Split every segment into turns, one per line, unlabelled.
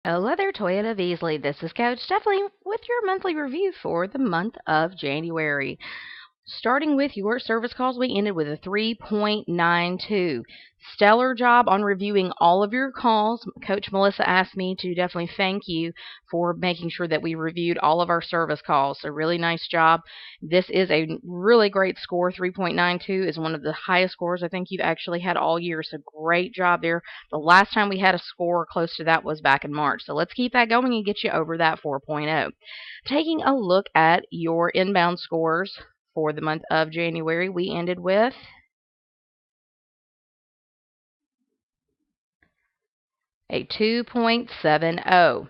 Hello there, Toyota Beasley. This is Coach Stephanie with your monthly review for the month of January. Starting with your service calls, we ended with a 3.92. Stellar job on reviewing all of your calls. Coach Melissa asked me to definitely thank you for making sure that we reviewed all of our service calls. So really nice job. This is a really great score. 3.92 is one of the highest scores I think you've actually had all year. So great job there. The last time we had a score close to that was back in March. So let's keep that going and get you over that 4.0. Taking a look at your inbound scores for the month of January, we ended with a 2.70.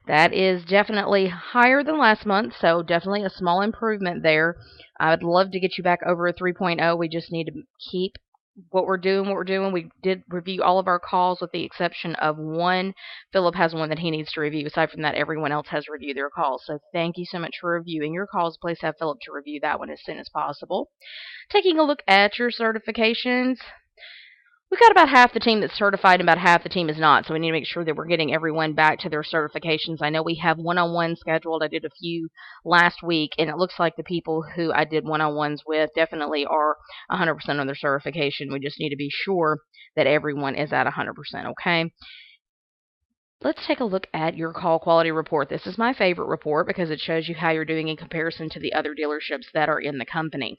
That is definitely higher than last month, so definitely a small improvement there. I would love to get you back over a 3.0. We just need to keep what we're doing. We did review all of our calls with the exception of one. Philip has one that he needs to review. Aside from that, everyone else has reviewed their calls. So thank you so much for reviewing your calls. Please have Philip to review that one as soon as possible. Taking a look at your certifications, we've got about half the team that's certified and about half the team is not, so we need to make sure that we're getting everyone back to their certifications. I know we have one-on-one scheduled. I did a few last week, and it looks like the people who I did one-on-ones with definitely are 100% on their certification. We just need to be sure that everyone is at 100%, okay? Let's take a look at your call quality report. This is my favorite report because it shows you how you're doing in comparison to the other dealerships that are in the company.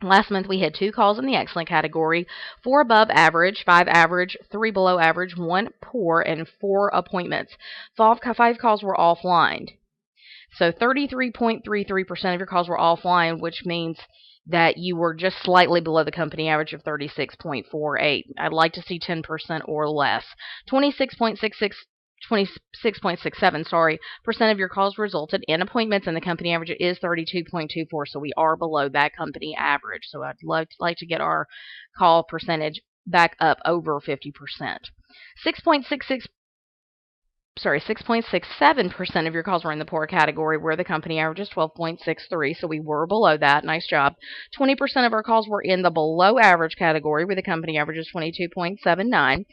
Last month we had 2 calls in the excellent category, 4 above average, 5 average, 3 below average, 1 poor, and 4 appointments. 5 calls were offline. So 33.33% of your calls were offline, which means that you were just slightly below the company average of 36.48. I'd like to see 10% or less. 26.67, percent of your calls resulted in appointments, and the company average is 32.24, so we are below that company average. So I'd like to get our call percentage back up over 50%. 6.67% of your calls were in the poor category, where the company average is 12.63, so we were below that. Nice job. 20% of our calls were in the below average category, where the company average is 22.79.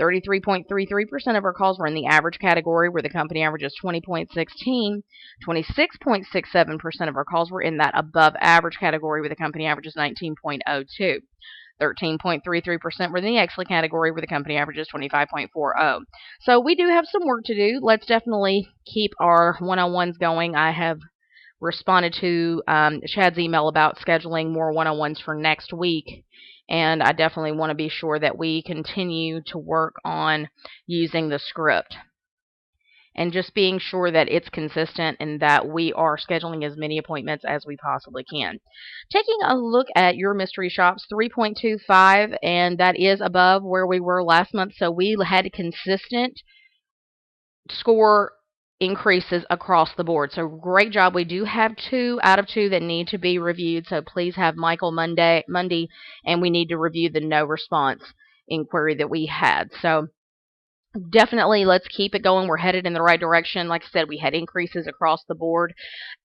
33.33% of our calls were in the average category, where the company average is 20.16. 26.67% of our calls were in that above average category, where the company average is 19.02. 13.33% were in the excellent category, where the company average is 25.40. So we do have some work to do. Let's definitely keep our one-on-ones going. I have responded to Chad's email about scheduling more one-on-ones for next week, and I definitely want to be sure that we continue to work on using the script and just being sure that it's consistent and that we are scheduling as many appointments as we possibly can. Taking a look at your mystery shops, 3.25, and that is above where we were last month. So we had consistent score increases across the board. So great job. We do have 2 out of 2 that need to be reviewed. So please have Michael Monday, and we need to review the no response inquiry that we had. So definitely let's keep it going. We're headed in the right direction. Like I said, we had increases across the board.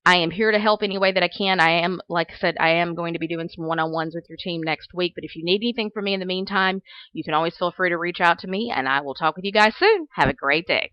I am here to help any way that I can. Like I said, I am going to be doing some one-on-ones with your team next week. But if you need anything from me in the meantime, you can always feel free to reach out to me, and I will talk with you guys soon. Have a great day.